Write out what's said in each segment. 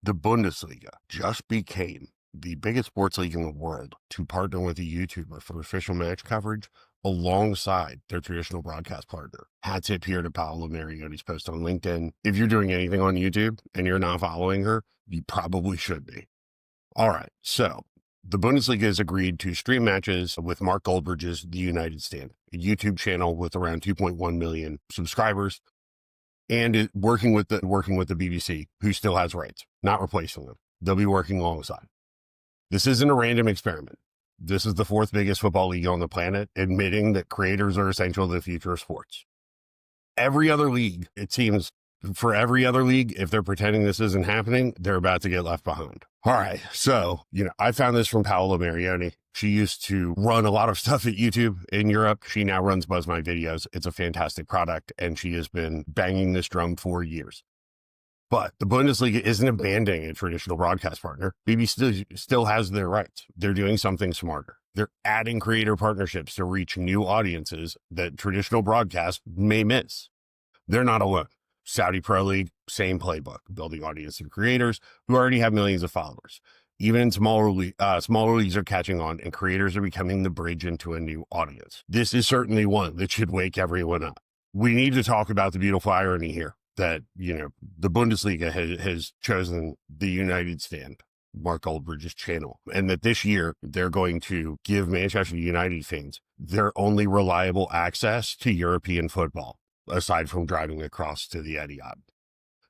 The Bundesliga just became the biggest sports league in the world to partner with a YouTuber for official match coverage alongside their traditional broadcast partner. Hat tip here to Paola Marinone's post on LinkedIn. If you're doing anything on YouTube and you're not following her, you probably should be. All right, so the Bundesliga has agreed to stream matches with Mark Goldbridge's The United Stand, a YouTube channel with around 2.1 million subscribers, and working with the BBC, who still has rights, not replacing them. They'll be working alongside. This isn't a random experiment. This is the fourth biggest football league on the planet, admitting that creators are essential to the future of sports. Every other league, it seems, for every other league, if they're pretending this isn't happening, they're about to get left behind. All right, so, I found this from Paola Marinone. She used to run a lot of stuff at YouTube in Europe. She now runs Buzz My Videos. It's a fantastic product, and she has been banging this drum for years. But the Bundesliga isn't abandoning a traditional broadcast partner. BBC still has their rights. They're doing something smarter. They're adding creator partnerships to reach new audiences that traditional broadcast may miss. They're not alone. Saudi Pro League, same playbook, building audience and creators who already have millions of followers. Even in smaller leagues are catching on, and creators are becoming the bridge into a new audience. This is certainly one that should wake everyone up. We need to talk about the beautiful irony here that, the Bundesliga has chosen The United Stand, Mark Goldbridge's channel, and that this year they're going to give Manchester United fans their only reliable access to European football, aside from driving across to the Etihad.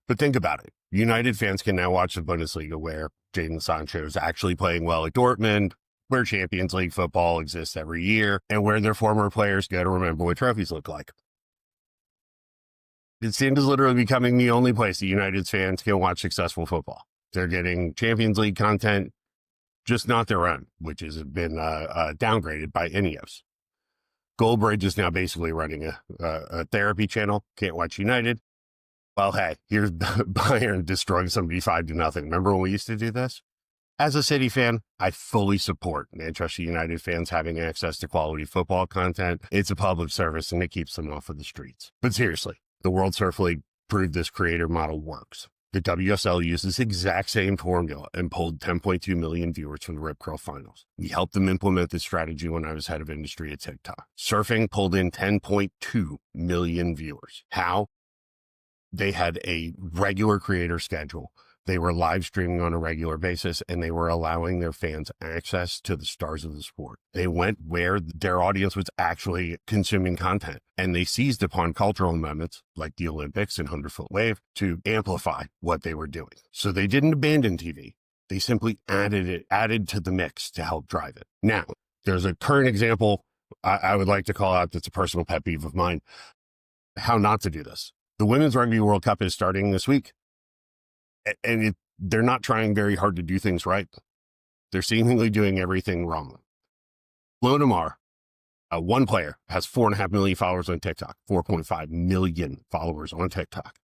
But think about it. United fans can now watch the Bundesliga, where Jadon Sancho is actually playing well at Dortmund, where Champions League football exists every year, and where their former players go to remember what trophies look like. The Stand is literally becoming the only place that United fans can watch successful football. They're getting Champions League content, just not their own, which has been downgraded by Ineos. Goldbridge is now basically running a therapy channel. Can't watch United. Well, hey, here's Bayern destroying somebody 5-0. Remember when we used to do this? As a City fan, I fully support Manchester United fans having access to quality football content. It's a public service and it keeps them off of the streets. But seriously, the World Surf League proved this creator model works. The WSL used this exact same formula and pulled 10.2 million viewers from the Rip Curl finals. We helped them implement this strategy when I was head of industry at TikTok. Surfing pulled in 10.2 million viewers. How? They had a regular creator schedule. They were live streaming on a regular basis, and they were allowing their fans access to the stars of the sport. They went where their audience was actually consuming content, and they seized upon cultural moments like the Olympics and 100-foot wave to amplify what they were doing. So they didn't abandon TV. They simply added to the mix to help drive it. Now, there's a current example I would like to call out that's a personal pet peeve of mine, how not to do this. The Women's Rugby World Cup is starting this week. And they're not trying very hard to do things right. They're seemingly doing everything wrong. Lonamar, one player, has 4.5 million followers on TikTok, 4.5 million followers on TikTok.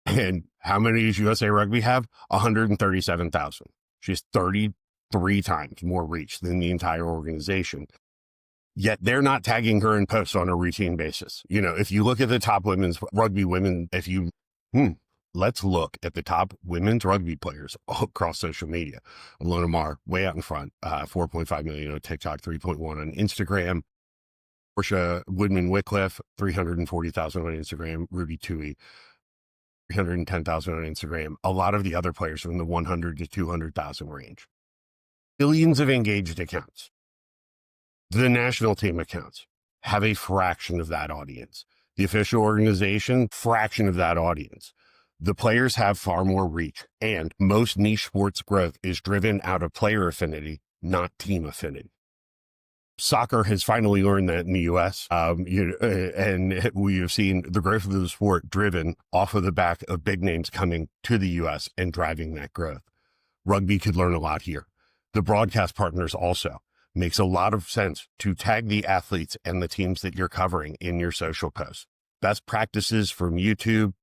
And how many does USA Rugby have? 137,000. She has 33 times more reach than the entire organization. Yet they're not tagging her in posts on a routine basis. If you look at the top women's rugby women, let's look at the top women's rugby players across social media. Alona Mar, way out in front, 4.5 million on TikTok, 3.1 on Instagram. Portia Woodman-Wycliffe, 340,000 on Instagram. Ruby Tui, 310,000 on Instagram. A lot of the other players are in the 100 to 200,000 range. Billions of engaged accounts. The national team accounts have a fraction of that audience. The official organization, fraction of that audience. The players have far more reach, and most niche sports growth is driven out of player affinity, not team affinity. Soccer has finally learned that in the U.S., and we have seen the growth of the sport driven off of the back of big names coming to the U.S. and driving that growth. Rugby could learn a lot here. The broadcast partners also. Makes a lot of sense to tag the athletes and the teams that you're covering in your social posts. Best practices from YouTube,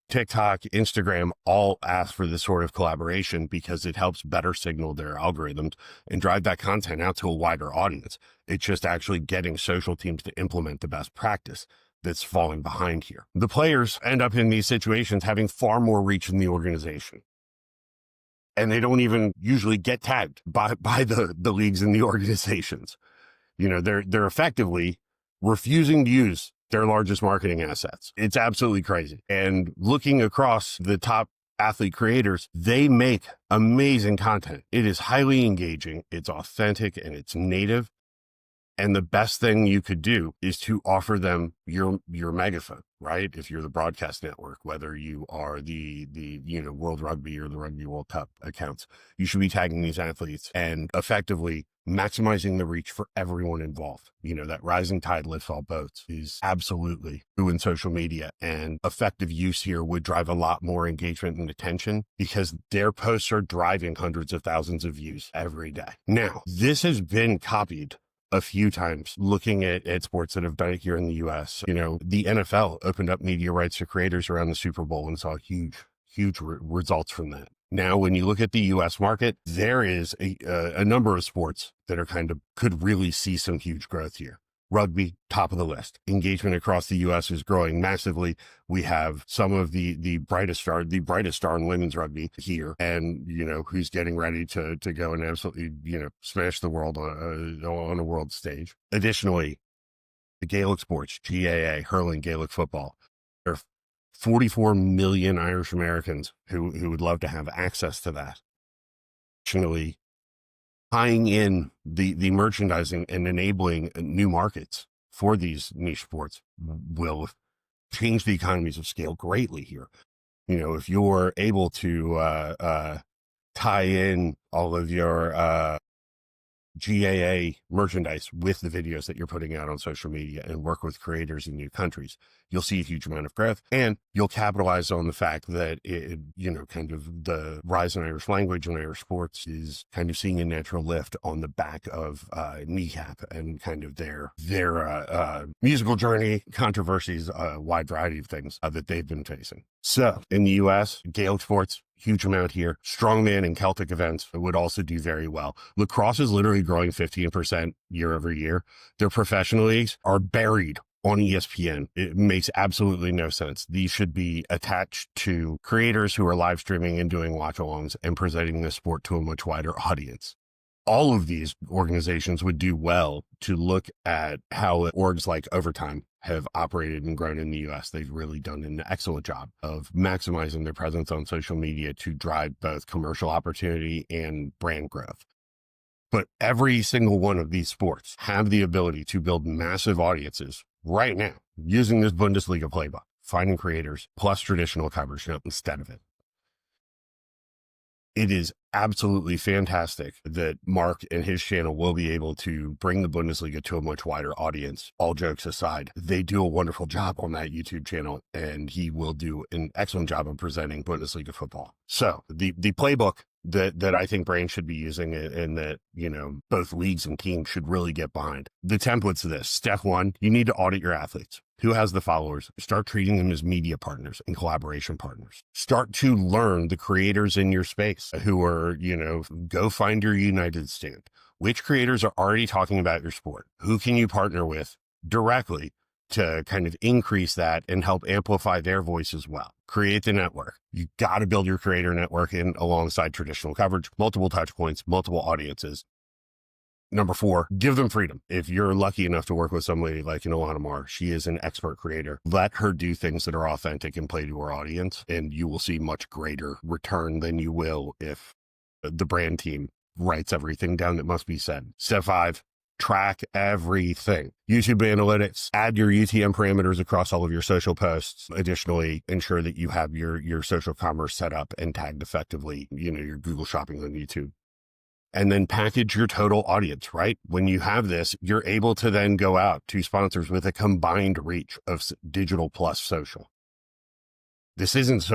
TikTok, Instagram, all ask for this sort of collaboration because it helps better signal their algorithms and drive that content out to a wider audience. It's just actually getting social teams to implement the best practice that's falling behind here. The players end up in these situations having far more reach in the organization. and they don't even usually get tagged by the leagues and the organizations. They're effectively refusing to use their largest marketing assets. It's absolutely crazy. And looking across the top athlete creators, they make amazing content. It is highly engaging, it's authentic, and it's native. And the best thing you could do is to offer them your megaphone, right? If you're the broadcast network, whether you are the World Rugby or the Rugby World Cup accounts, you should be tagging these athletes and effectively maximizing the reach for everyone involved. That rising tide lifts all boats is absolutely true in social media, and effective use here would drive a lot more engagement and attention because their posts are driving hundreds of thousands of views every day. Now, this has been copied a few times looking at sports that have done it here in the US. The NFL opened up media rights to creators around the Super Bowl and saw huge results from that. Now, when you look at the US market, there is a number of sports that are could really see some huge growth here. Rugby, top of the list. Engagement across the U.S. is growing massively. We have some of the brightest star in women's rugby here, and who's getting ready to go and absolutely smash the world on a world stage. Additionally, the Gaelic sports, GAA, hurling, Gaelic football. There are 44 million Irish Americans who would love to have access to that. Additionally, tying in the merchandising and enabling new markets for these niche sports will change the economies of scale greatly here. If you're able to tie in all of your GAA merchandise with the videos that you're putting out on social media and work with creators in new countries, you'll see a huge amount of growth, and you'll capitalize on the fact that the rise in Irish language and Irish sports is seeing a natural lift on the back of Kneecap and their musical journey, controversies, a wide variety of things that they've been facing. So in the US, Gaelic sports, huge amount here. Strongman and Celtic events would also do very well. Lacrosse is literally growing 15% year over year. Their professional leagues are buried on ESPN. It makes absolutely no sense. These should be attached to creators who are live streaming and doing watch-alongs and presenting the sport to a much wider audience. All of these organizations would do well to look at how orgs like Overtime have operated and grown in the US. They've really done an excellent job of maximizing their presence on social media to drive both commercial opportunity and brand growth. But every single one of these sports have the ability to build massive audiences right now using this Bundesliga playbook, finding creators plus traditional coverage instead of it. It is absolutely fantastic that Mark and his channel will be able to bring the Bundesliga to a much wider audience. All jokes aside, they do a wonderful job on that YouTube channel, and he will do an excellent job of presenting Bundesliga football. So the playbook that I think brands should be using and that, both leagues and teams should really get behind. The template's this. Step one, you need to audit your athletes. Who has the followers? Start treating them as media partners and collaboration partners. Start to learn the creators in your space who are, go find your United stand. Which creators are already talking about your sport? Who can you partner with directly to increase that and help amplify their voice as well? Create the network. You got to build your creator network in alongside traditional coverage, multiple touch points, multiple audiences. Number 4, give them freedom. If you're lucky enough to work with somebody like Ilana Mar, she is an expert creator. Let her do things that are authentic and play to her audience, and you will see much greater return than you will if the brand team writes everything down that must be said. Step 5, track everything. YouTube analytics, add your UTM parameters across all of your social posts. Additionally, ensure that you have your social commerce set up and tagged effectively, your Google shopping on YouTube. And then package your total audience, right? When you have this, you're able to then go out to sponsors with a combined reach of digital plus social. This isn't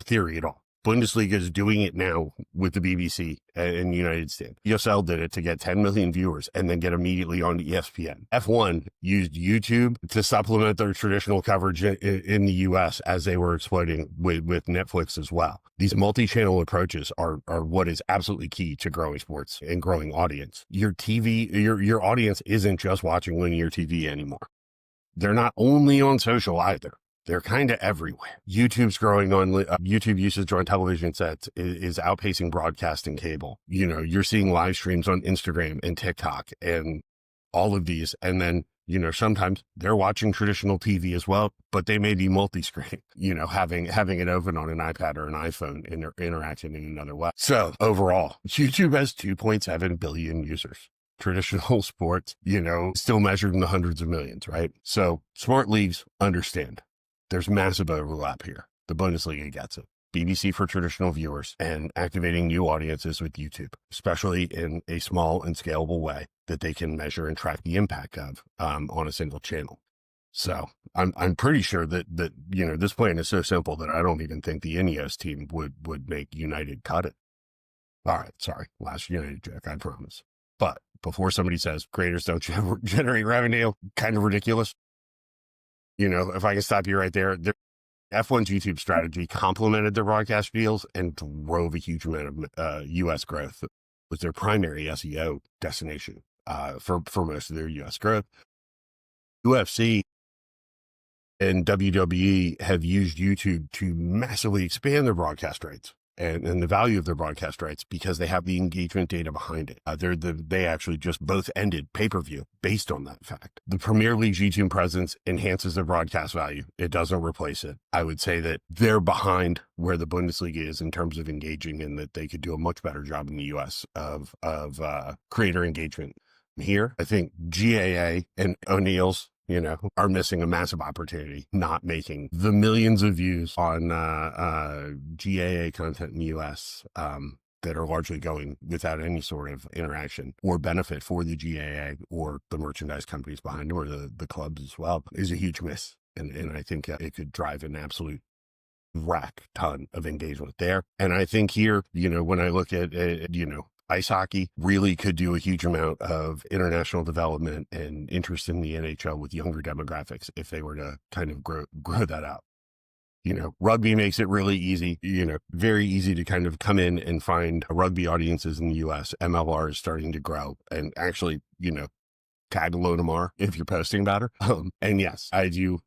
theory at all. Bundesliga is doing it now with the BBC in the United States. ESL did it to get 10 million viewers and then get immediately on ESPN. F1 used YouTube to supplement their traditional coverage in the US as they were exploiting with Netflix as well. These multi-channel approaches are what is absolutely key to growing sports and growing audience. Your TV, your audience isn't just watching linear TV anymore. They're not only on social either. They're kind of everywhere. YouTube's growing on YouTube usage on television sets is outpacing broadcast and cable. You know, you're seeing live streams on Instagram and TikTok and all of these. And then, you know, sometimes they're watching traditional TV as well, but they may be multi-screen, you know, having it open on an iPad or an iPhone and interacting in another way. So overall, YouTube has 2.7 billion users. Traditional sports, you know, still measured in the hundreds of millions, right? So smart leagues understand there's massive overlap here. The Bundesliga gets it. BBC for traditional viewers and activating new audiences with YouTube, especially in a small and scalable way that they can measure and track the impact of on a single channel. So I'm pretty sure that you know, this plan is so simple that I don't even think the Ineos team would make United cut it. All right, sorry, last United joke, I promise. But before somebody says creators don't generate revenue, kind of ridiculous. You know, if I can stop you right there, F1's YouTube strategy complemented their broadcast deals and drove a huge amount of U.S. growth. It was their primary SEO destination for most of their U.S. growth. UFC and WWE have used YouTube to massively expand their broadcast rights and the value of their broadcast rights because they have the engagement data behind it. They actually just both ended pay-per-view based on that fact. The Premier League's YouTube presence enhances their broadcast value. It doesn't replace it. I would say that they're behind where the Bundesliga is in terms of engaging, and that they could do a much better job in the US of creator engagement. Here, I think GAA and O'Neill's, you know, are missing a massive opportunity, not making the millions of views on GAA content in the US that are largely going without any sort of interaction or benefit for the GAA or the merchandise companies behind them or the clubs as well, is a huge miss. And I think it could drive an absolute rack ton of engagement there. And I think here, you know, when I look at, you know, ice hockey really could do a huge amount of international development and interest in the NHL with younger demographics if they were to kind of grow that out. You know, rugby makes it really easy, you know, very easy to kind of come in and find rugby audiences in the US. MLR is starting to grow, and actually, you know, tag Lonamar if you're posting about her. And yes, I do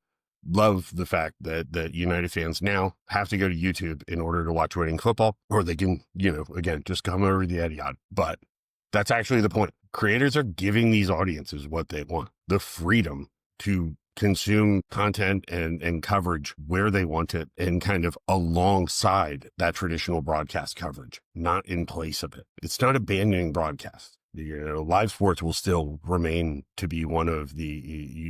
love the fact that United fans now have to go to YouTube in order to watch winning football, or they can, you know, again, just come over the Etihad. But that's actually the point. Creators are giving these audiences what they want, the freedom to consume content and coverage where they want it, and kind of alongside that traditional broadcast coverage, not in place of it. It's not abandoning broadcast. You know, live sports will still remain to be one of the,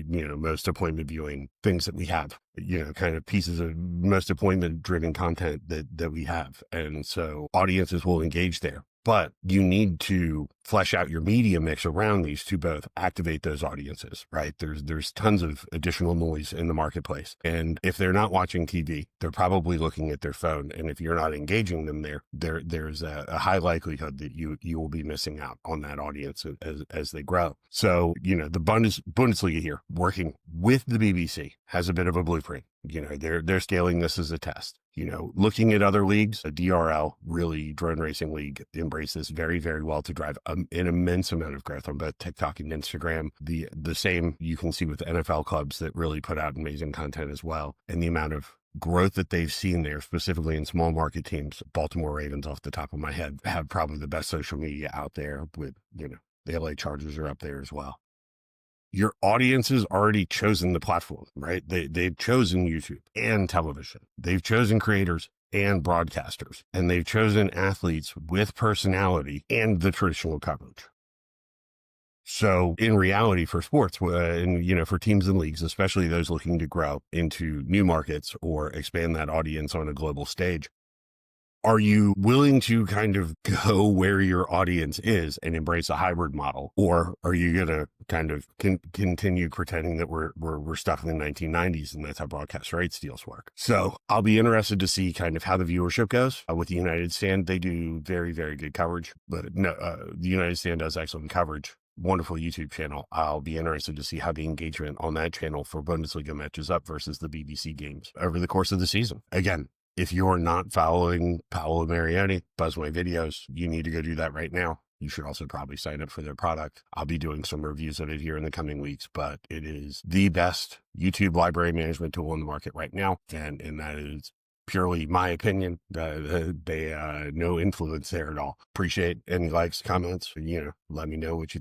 you know, most appointment viewing things that we have, you know, kind of pieces of most appointment driven content that we have. And so audiences will engage there. But you need to flesh out your media mix around these to both activate those audiences, right? There's tons of additional noise in the marketplace. And if they're not watching TV, they're probably looking at their phone. And if you're not engaging them there's a high likelihood that you will be missing out on that audience as they grow. So, you know, the Bundesliga here, working with the BBC, has a bit of a blueprint. You know, they're scaling this as a test. You know, looking at other leagues, a DRL, really drone racing league, embraced this very, very well to drive an immense amount of growth on both TikTok and Instagram. The same you can see with NFL clubs that really put out amazing content as well. And the amount of growth that they've seen there, specifically in small market teams. Baltimore Ravens, off the top of my head, have probably the best social media out there with, you know, the LA Chargers are up there as well. Your audience has already chosen the platform, right? They've chosen YouTube and television. They've chosen creators and broadcasters, and they've chosen athletes with personality and the traditional coverage. So in reality, for sports, and, you know, for teams and leagues, especially those looking to grow into new markets or expand that audience on a global stage, are you willing to kind of go where your audience is and embrace a hybrid model? Or are you going to kind of continue pretending that we're stuck in the 1990s and that's how broadcast rights deals work? So I'll be interested to see kind of how the viewership goes. With the United Stand, they do very, very good coverage, but no, the United Stand does excellent coverage. Wonderful YouTube channel. I'll be interested to see how the engagement on that channel for Bundesliga matches up versus the BBC games over the course of the season. Again, if you're not following Paola Marinone, Buzzway videos, you need to go do that right now. You should also probably sign up for their product. I'll be doing some reviews of it here in the coming weeks, but it is the best YouTube library management tool on the market right now. And that is purely my opinion. They no influence there at all. Appreciate any likes, comments, let me know what you